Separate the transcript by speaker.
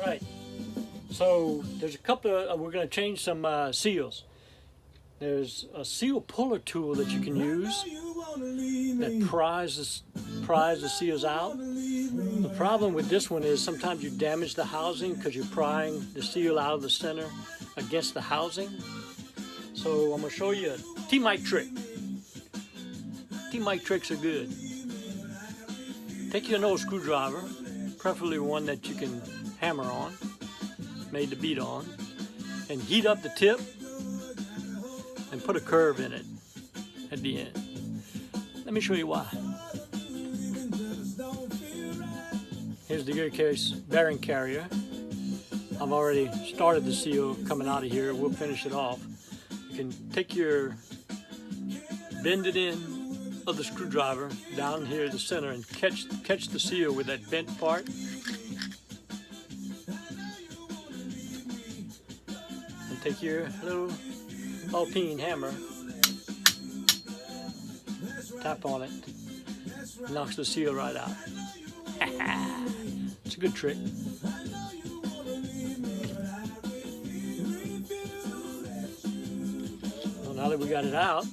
Speaker 1: Right. So there's a couple of, we're going to change some seals. There's a seal puller tool that you can use that pries the seals out. The problem with this one is sometimes you damage the housing because you're prying the seal out of the center against the housing. So I'm going to show you a T-mic trick. T-mic tricks are good. Take your old screwdriver, preferably one that you can hammer on, made to beat on, and heat up the tip and put a curve in it at the end. Let me show you why. Here's the gear case bearing carrier. I've already started the seal coming out of here. We'll finish it off. You can take your, bend it in of the screwdriver down here at the center and catch the seal with that bent part. And take your little Alpine hammer, tap on it, knocks the seal right out. It's a good trick. Well, now that we got it out,